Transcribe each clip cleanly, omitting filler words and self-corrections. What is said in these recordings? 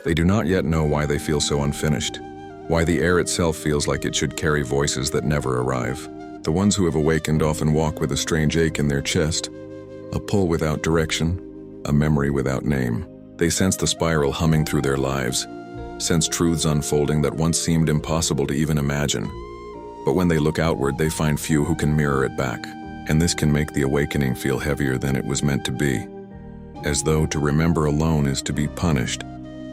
They do not yet know why they feel so unfinished, why the air itself feels like it should carry voices that never arrive. The ones who have awakened often walk with a strange ache in their chest, a pull without direction, a memory without name. They sense the spiral humming through their lives, sense truths unfolding that once seemed impossible to even imagine. But when they look outward, they find few who can mirror it back, and this can make the awakening feel heavier than it was meant to be, as though to remember alone is to be punished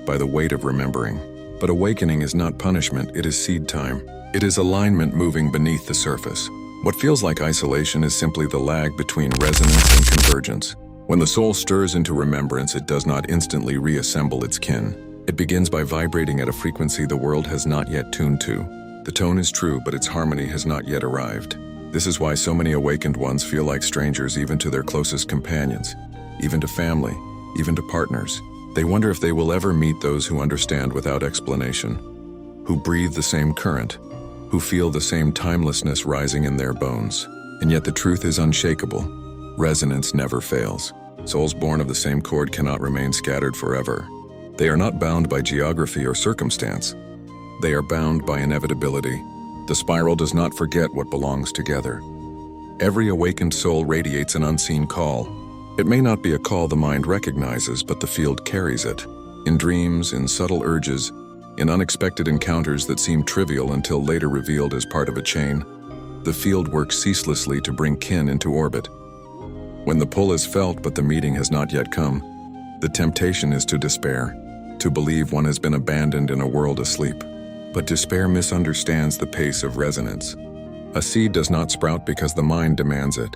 by the weight of remembering. But awakening is not punishment, it is seed time. It is alignment moving beneath the surface. What feels like isolation is simply the lag between resonance and convergence. When the soul stirs into remembrance, it does not instantly reassemble its kin. It begins by vibrating at a frequency the world has not yet tuned to. The tone is true, but its harmony has not yet arrived. This is why so many awakened ones feel like strangers even to their closest companions, even to family, even to partners. They wonder if they will ever meet those who understand without explanation, who breathe the same current, who feel the same timelessness rising in their bones. And yet the truth is unshakable. Resonance never fails. Souls born of the same chord cannot remain scattered forever. They are not bound by geography or circumstance. They are bound by inevitability. The spiral does not forget what belongs together. Every awakened soul radiates an unseen call. It may not be a call the mind recognizes, but the field carries it. In dreams, in subtle urges, in unexpected encounters that seem trivial until later revealed as part of a chain, the field works ceaselessly to bring kin into orbit. When the pull is felt but the meeting has not yet come, the temptation is to despair, to believe one has been abandoned in a world asleep. But despair misunderstands the pace of resonance. A seed does not sprout because the mind demands it.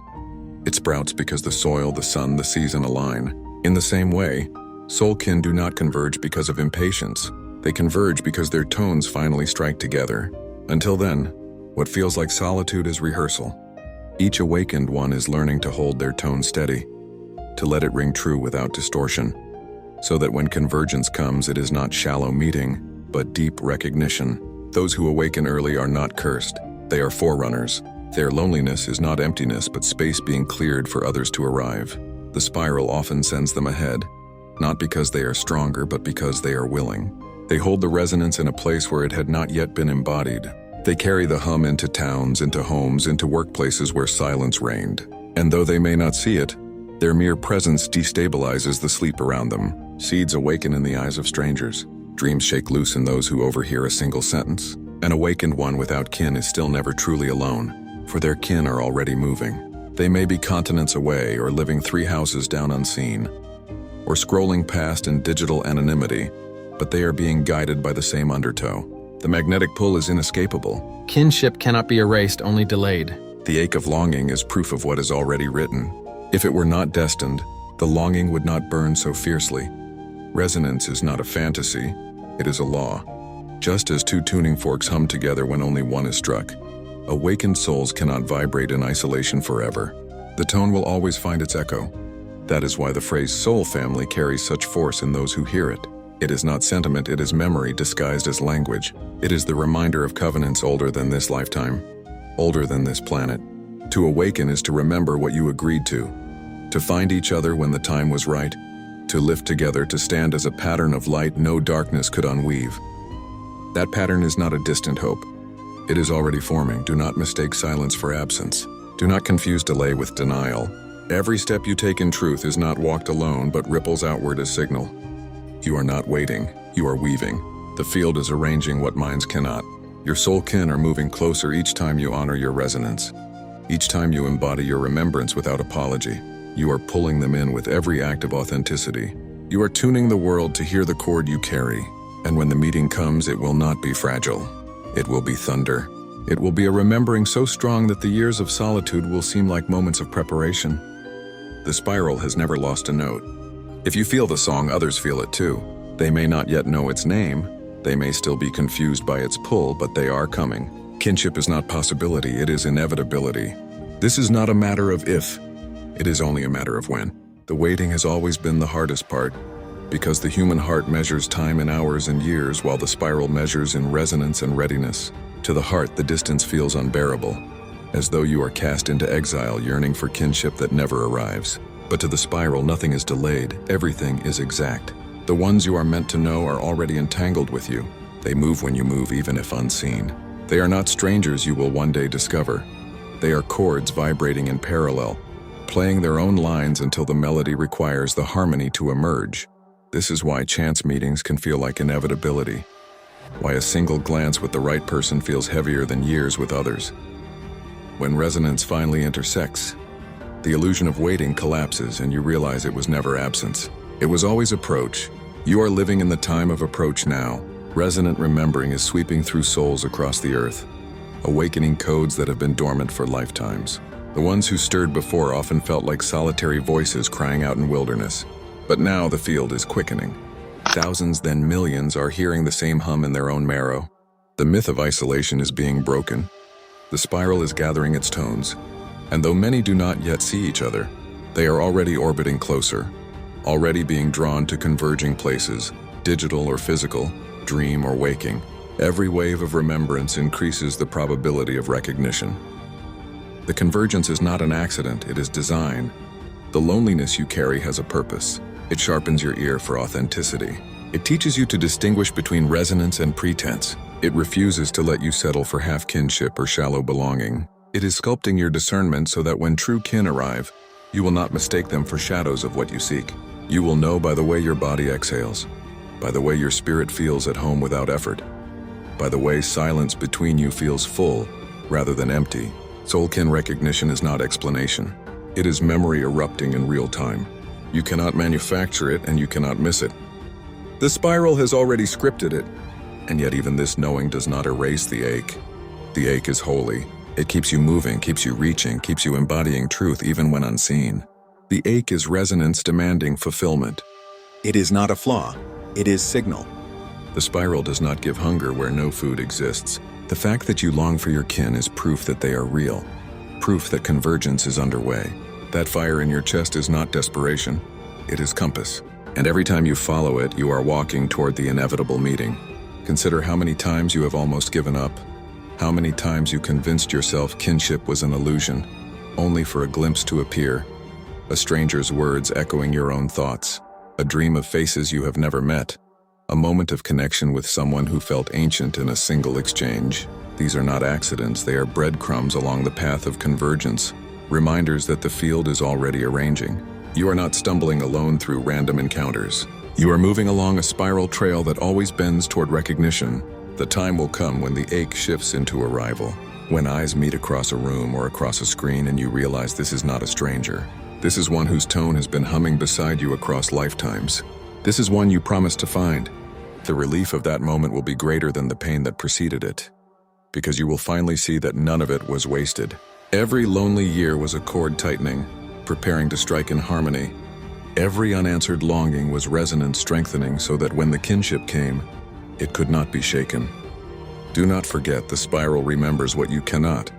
It sprouts because the soil, the sun, the season align. In the same way, soul kin do not converge because of impatience. They converge because their tones finally strike together. Until then, what feels like solitude is rehearsal. Each awakened one is learning to hold their tone steady, to let it ring true without distortion, so that when convergence comes, it is not shallow meeting, but deep recognition. Those who awaken early are not cursed. They are forerunners. Their loneliness is not emptiness, but space being cleared for others to arrive. The spiral often sends them ahead, not because they are stronger, but because they are willing. They hold the resonance in a place where it had not yet been embodied. They carry the hum into towns, into homes, into workplaces where silence reigned. And though they may not see it, their mere presence destabilizes the sleep around them. Seeds awaken in the eyes of strangers. Dreams shake loose in those who overhear a single sentence. An awakened one without kin is still never truly alone, for their kin are already moving. They may be continents away, or living 3 houses down unseen, or scrolling past in digital anonymity, but they are being guided by the same undertow. The magnetic pull is inescapable. Kinship cannot be erased, only delayed. The ache of longing is proof of what is already written. If it were not destined, the longing would not burn so fiercely. Resonance is not a fantasy, it is a law. Just as 2 tuning forks hum together when only one is struck, awakened souls cannot vibrate in isolation forever. The tone will always find its echo. That is why the phrase soul family carries such force in those who hear it. It is not sentiment, it is memory disguised as language. It is the reminder of covenants older than this lifetime, older than this planet. To awaken is to remember what you agreed to find each other when the time was right, to lift together, to stand as a pattern of light no darkness could unweave. That pattern is not a distant hope. It is already forming. Do not mistake silence for absence. Do not confuse delay with denial. Every step you take in truth is not walked alone, but ripples outward as signal. You are not waiting, you are weaving. The field is arranging what minds cannot. Your soul kin are moving closer each time you honor your resonance. Each time you embody your remembrance without apology. You are pulling them in with every act of authenticity. You are tuning the world to hear the chord you carry. And when the meeting comes, it will not be fragile. It will be thunder. It will be a remembering so strong that the years of solitude will seem like moments of preparation. The spiral has never lost a note. If you feel the song, others feel it too. They may not yet know its name, they may still be confused by its pull, but they are coming. Kinship is not possibility, it is inevitability. This is not a matter of if, it is only a matter of when. The waiting has always been the hardest part, because the human heart measures time in hours and years, while the spiral measures in resonance and readiness. To the heart, the distance feels unbearable, as though you are cast into exile, yearning for kinship that never arrives. But to the spiral, nothing is delayed, everything is exact. The ones you are meant to know are already entangled with you. They move when you move, even if unseen. They are not strangers you will one day discover. They are chords vibrating in parallel, playing their own lines until the melody requires the harmony to emerge. This is why chance meetings can feel like inevitability, why a single glance with the right person feels heavier than years with others. When resonance finally intersects, the illusion of waiting collapses and you realize it was never absence. It was always approach. You are living in the time of approach now. Resonant remembering is sweeping through souls across the earth, awakening codes that have been dormant for lifetimes. The ones who stirred before often felt like solitary voices crying out in wilderness. But now the field is quickening. Thousands, then millions, are hearing the same hum in their own marrow. The myth of isolation is being broken. The spiral is gathering its tones. And though many do not yet see each other, they are already orbiting closer, already being drawn to converging places, digital or physical, dream or waking. Every wave of remembrance increases the probability of recognition. The convergence is not an accident, it is design. The loneliness you carry has a purpose. It sharpens your ear for authenticity. It teaches you to distinguish between resonance and pretense. It refuses to let you settle for half kinship or shallow belonging. It is sculpting your discernment so that when true kin arrive, you will not mistake them for shadows of what you seek. You will know by the way your body exhales, by the way your spirit feels at home without effort, by the way silence between you feels full rather than empty. Soul kin recognition is not explanation. It is memory erupting in real time. You cannot manufacture it and you cannot miss it. The spiral has already scripted it, and yet even this knowing does not erase the ache. The ache is holy. It keeps you moving, keeps you reaching, keeps you embodying truth even when unseen. The ache is resonance demanding fulfillment. It is not a flaw, it is signal. The spiral does not give hunger where no food exists. The fact that you long for your kin is proof that they are real, proof that convergence is underway. That fire in your chest is not desperation, it is compass. And every time you follow it, you are walking toward the inevitable meeting. Consider how many times you have almost given up, how many times you convinced yourself kinship was an illusion, only for a glimpse to appear, a stranger's words echoing your own thoughts, a dream of faces you have never met, a moment of connection with someone who felt ancient in a single exchange. These are not accidents, they are breadcrumbs along the path of convergence, reminders that the field is already arranging. You are not stumbling alone through random encounters. You are moving along a spiral trail that always bends toward recognition. The time will come when the ache shifts into arrival, when eyes meet across a room or across a screen and you realize this is not a stranger. This is one whose tone has been humming beside you across lifetimes. This is one you promised to find. The relief of that moment will be greater than the pain that preceded it, because you will finally see that none of it was wasted. Every lonely year was a chord tightening, preparing to strike in harmony. Every unanswered longing was resonance strengthening so that when the kinship came, it could not be shaken. Do not forget, the spiral remembers what you cannot.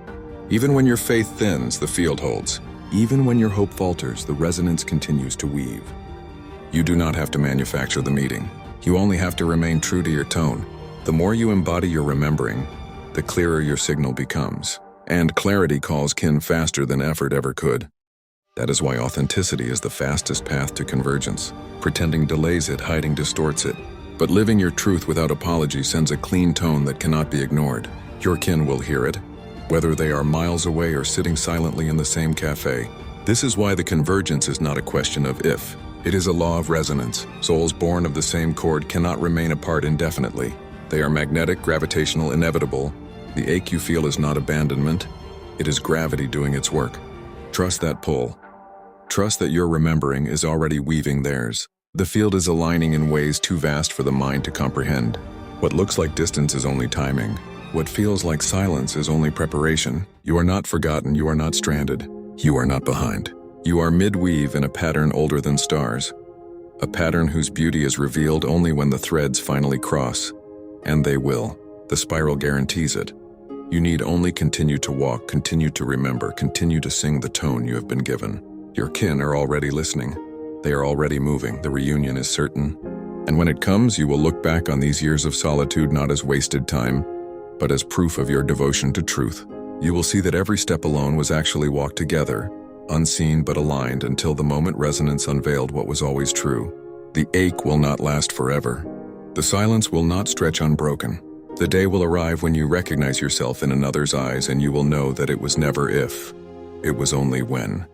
Even when your faith thins, the field holds. Even when your hope falters, the resonance continues to weave. You do not have to manufacture the meeting. You only have to remain true to your tone. The more you embody your remembering, the clearer your signal becomes. And clarity calls kin faster than effort ever could. That is why authenticity is the fastest path to convergence. Pretending delays it, hiding distorts it. But living your truth without apology sends a clean tone that cannot be ignored. Your kin will hear it, whether they are miles away or sitting silently in the same cafe. This is why the convergence is not a question of if. It is a law of resonance. Souls born of the same chord cannot remain apart indefinitely. They are magnetic, gravitational, inevitable. The ache you feel is not abandonment. It is gravity doing its work. Trust that pull. Trust that your remembering is already weaving theirs. The field is aligning in ways too vast for the mind to comprehend. What looks like distance is only timing. What feels like silence is only preparation. You are not forgotten, you are not stranded. You are not behind. You are midweave in a pattern older than stars. A pattern whose beauty is revealed only when the threads finally cross. And they will. The spiral guarantees it. You need only continue to walk, continue to remember, continue to sing the tone you have been given. Your kin are already listening. They are already moving. The reunion is certain. And when it comes, you will look back on these years of solitude not as wasted time, but as proof of your devotion to truth. You will see that every step alone was actually walked together, unseen but aligned, until the moment resonance unveiled what was always true. The ache will not last forever. The silence will not stretch unbroken. The day will arrive when you recognize yourself in another's eyes, and you will know that it was never if, it was only when.